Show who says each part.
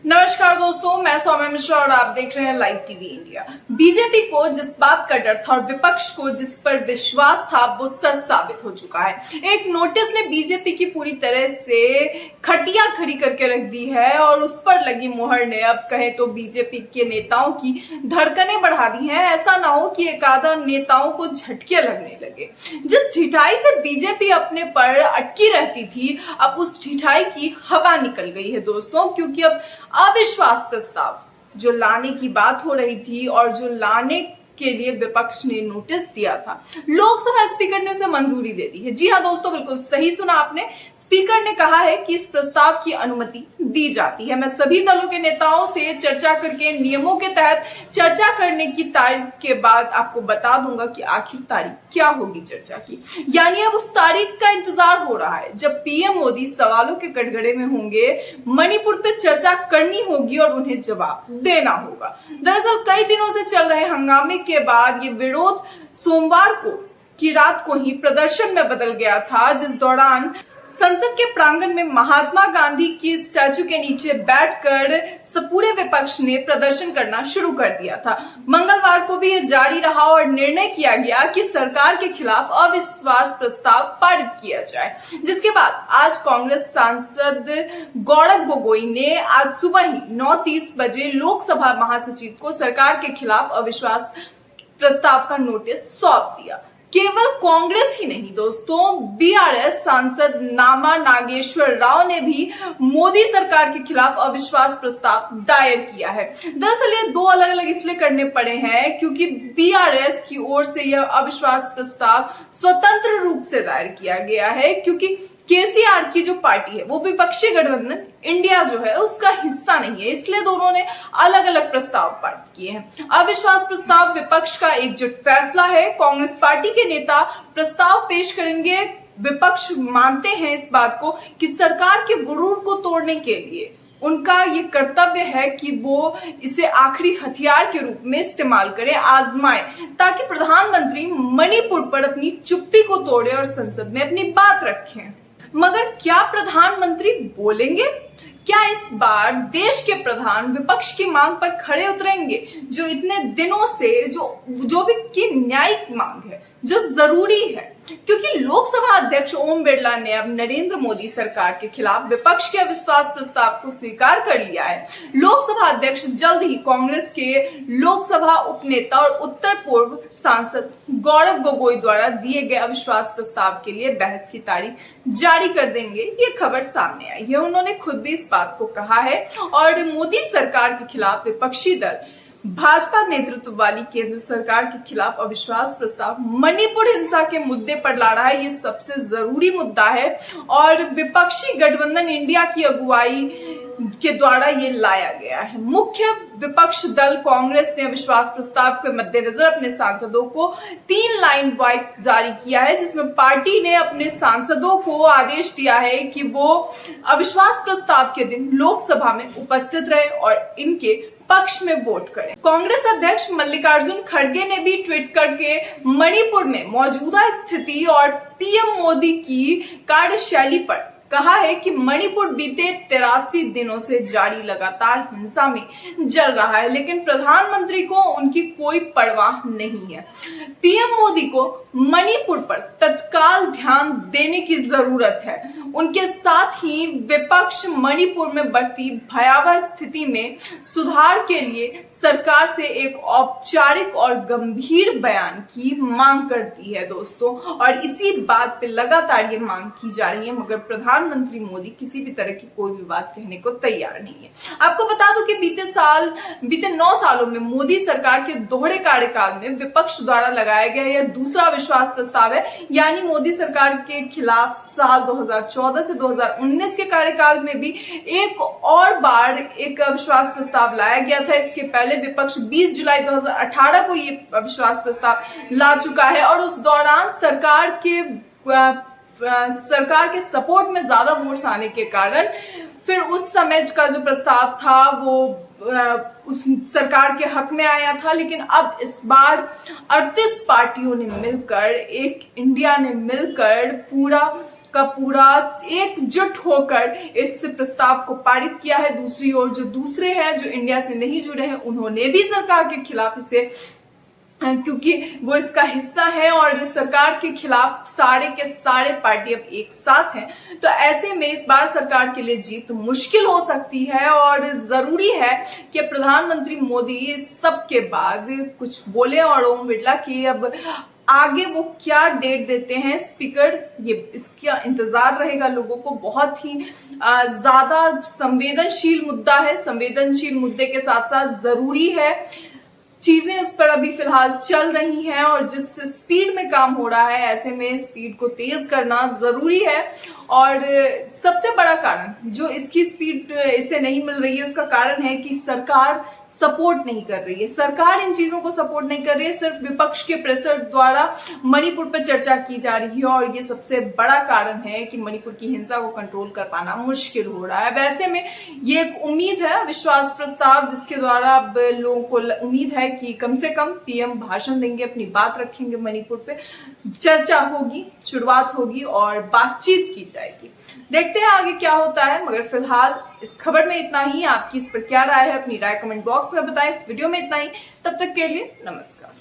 Speaker 1: नमस्कार दोस्तों, मैं सौम्या मिश्रा और आप देख रहे हैं लाइव टीवी इंडिया। बीजेपी को जिस बात का डर था और विपक्ष को जिस पर विश्वास था वो सच साबित हो चुका है। एक नोटिस ने बीजेपी की पूरी तरह से खटिया खड़ी करके रख दी है और उस पर लगी मुहर ने अब कहे तो बीजेपी के नेताओं की धड़कनें बढ़ा दी हैं। ऐसा ना हो कि एक आधा नेताओं को झटके लगने लगे। जिस ढिठाई से बीजेपी अपने पर अटकी रहती थी, अब उस ढिठाई की हवा निकल गई है दोस्तों, क्योंकि अब अविश्वास प्रस्ताव जो लाने की बात हो रही थी और जो लाने के लिए विपक्ष ने नोटिस दिया था, लोकसभा स्पीकर ने उसे मंजूरी दे दी है। जी हां दोस्तों, बिल्कुल सही सुना आपने। स्पीकर ने कहा है कि इस प्रस्ताव की अनुमति दी जाती है। मैं सभी दलों के नेताओं से चर्चा करके नियमों के तहत चर्चा करने की तारीख के बाद आपको बता दूंगा कि आखिर तारीख क्या होगी चर्चा की। यानी अब उस तारीख का इंतजार हो रहा है जब पीएम मोदी सवालों के कटघरे में होंगे, मणिपुर पे चर्चा करनी होगी और उन्हें जवाब देना होगा। दरअसल कई दिनों से चल रहे हंगामे के बाद ये विरोध सोमवार की रात को ही प्रदर्शन में बदल गया था, जिस दौरान संसद के प्रांगण में महात्मा गांधी की स्टैचू के नीचे बैठकर पूरे विपक्ष ने प्रदर्शन करना शुरू कर दिया था। मंगलवार को भी ये जारी रहा और निर्णय किया गया कि सरकार के खिलाफ अविश्वास प्रस्ताव पारित किया जाए, जिसके बाद आज कांग्रेस सांसद गौरव गोगोई ने आज सुबह ही 9:30 बजे लोकसभा महासचिव को सरकार के खिलाफ अविश्वास प्रस्ताव का नोटिस सौंप दिया। केवल कांग्रेस ही नहीं दोस्तों, बीआरएस सांसद नामा नागेश्वर राव ने भी मोदी सरकार के खिलाफ अविश्वास प्रस्ताव दायर किया है। दरअसल ये दो अलग अलग इसलिए करने पड़े हैं क्योंकि बीआरएस की ओर से यह अविश्वास प्रस्ताव स्वतंत्र रूप से दायर किया गया है, क्योंकि केसीआर की जो पार्टी है वो विपक्षी गठबंधन इंडिया जो है उसका हिस्सा नहीं है, इसलिए दोनों ने अलग अलग प्रस्ताव पारित किए हैं। अविश्वास प्रस्ताव विपक्ष का एकजुट फैसला है। कांग्रेस पार्टी के नेता प्रस्ताव पेश करेंगे। विपक्ष मानते हैं इस बात को कि सरकार के गुरूर को तोड़ने के लिए उनका ये कर्तव्य है कि वो इसे आखिरी हथियार के रूप में इस्तेमाल करें, आजमाएं, ताकि प्रधानमंत्री मणिपुर पर अपनी चुप्पी को तोड़े और संसद में अपनी बात रखें। मगर क्या प्रधानमंत्री बोलेंगे? क्या इस बार देश के प्रधान विपक्ष की मांग पर खड़े उतरेंगे, जो इतने दिनों से जो भी की न्यायिक मांग है, जो जरूरी है? क्योंकि लोकसभा अध्यक्ष ओम बिरला ने अब नरेंद्र मोदी सरकार के खिलाफ विपक्ष के अविश्वास प्रस्ताव को स्वीकार कर लिया है। लोकसभा अध्यक्ष जल्द ही कांग्रेस के लोकसभा उपनेता और उत्तर पूर्व सांसद गौरव गोगोई द्वारा दिए गए अविश्वास प्रस्ताव के लिए बहस की तारीख जारी कर देंगे। ये खबर सामने आई है। उन्होंने खुद भी इस बात को कहा है और मोदी सरकार के खिलाफ विपक्षी दल भाजपा नेतृत्व वाली केंद्र सरकार के खिलाफ अविश्वास प्रस्ताव मणिपुर हिंसा के मुद्दे पर ला रहा है। ये सबसे जरूरी मुद्दा है और विपक्षी गठबंधन इंडिया की अगुवाई के द्वारा ये लाया गया है। मुख्य विपक्ष दल कांग्रेस ने अविश्वास प्रस्ताव के मद्देनजर अपने सांसदों को 3 लाइन व्हाइप जारी किया है, जिसमें पार्टी ने अपने सांसदों को आदेश दिया है कि वो अविश्वास प्रस्ताव के दिन लोकसभा में उपस्थित रहे और इनके पक्ष में वोट करें। कांग्रेस अध्यक्ष मल्लिकार्जुन खड़गे ने भी ट्वीट करके मणिपुर में मौजूदा स्थिति और पीएम मोदी की कार्यशैली पर कहा है कि मणिपुर बीते 83 दिनों से जारी लगातार हिंसा में जल रहा है, लेकिन प्रधानमंत्री को उनकी कोई परवाह नहीं है। पीएम मोदी को मणिपुर पर तत्काल ध्यान देने की जरूरत है। उनके साथ ही विपक्ष मणिपुर में बढ़ती भयावह स्थिति में सुधार के लिए सरकार से एक औपचारिक और गंभीर बयान की मांग करती है दोस्तों, और इसी बात पे लगातार ये मांग की जा रही है, मगर प्रधानमंत्री मोदी किसी भी तरह की कोई भी बात कहने को तैयार नहीं है। आपको बता दूं कि बीते 9 सालों में मोदी सरकार के दोहरे कार्यकाल में विपक्ष द्वारा लगाया गया यह दूसरा अविश्वास प्रस्ताव है। यानी मोदी सरकार के खिलाफ साल 2014 से 2019 के कार्यकाल में भी एक और बार एक अविश्वास प्रस्ताव लाया गया था। इसके पहले विपक्ष 20 जुलाई 2018 को ये अविश्वास प्रस्ताव ला चुका है और उस दौरान सरकार के सपोर्ट में ज्यादा वोट्स आने के कारण फिर उस समय का जो प्रस्ताव था वो उस सरकार के हक में आया था। लेकिन अब इस बार 38 पार्टियों ने मिलकर, एक इंडिया ने मिलकर पूरा का पूरा एकजुट होकर इस प्रस्ताव को पारित किया है। दूसरी ओर जो दूसरे हैं, जो इंडिया से नहीं जुड़े हैं, उन्होंने भी सरकार के खिलाफ इसे, क्योंकि वो इसका हिस्सा है और इस सरकार के खिलाफ सारे के सारे पार्टी अब एक साथ हैं। तो ऐसे में इस बार सरकार के लिए जीत मुश्किल हो सकती है और जरूरी है कि प्रधानमंत्री मोदी इस सब के बाद कुछ बोले और ओम बिरला की अब आगे वो क्या डेट देते हैं स्पीकर, ये इसका इंतजार रहेगा लोगों को। बहुत ही ज्यादा संवेदनशील मुद्दा है। संवेदनशील मुद्दे के साथ साथ जरूरी है, चीजें उस पर अभी फिलहाल चल रही हैं और जिस स्पीड में काम हो रहा है, ऐसे में स्पीड को तेज करना जरूरी है। और सबसे बड़ा कारण जो इसकी स्पीड इसे नहीं मिल रही है, उसका कारण है कि सरकार सपोर्ट नहीं कर रही है। सरकार इन चीजों को सपोर्ट नहीं कर रही है, सिर्फ विपक्ष के प्रेशर द्वारा मणिपुर पर चर्चा की जा रही है और ये सबसे बड़ा कारण है कि मणिपुर की हिंसा को कंट्रोल कर पाना मुश्किल हो रहा है। वैसे में ये एक उम्मीद है, विश्वास प्रस्ताव, जिसके द्वारा अब लोगों को उम्मीद है कि कम से कम पीएम भाषण देंगे, अपनी बात रखेंगे, मणिपुर पे चर्चा होगी, शुरुआत होगी और बातचीत की जाएगी। देखते हैं आगे क्या होता है, मगर फिलहाल इस खबर में इतना ही। आपकी इस पर क्या राय है, अपनी राय कमेंट बॉक्स में बताएं। इस वीडियो में इतना ही, तब तक के लिए नमस्कार।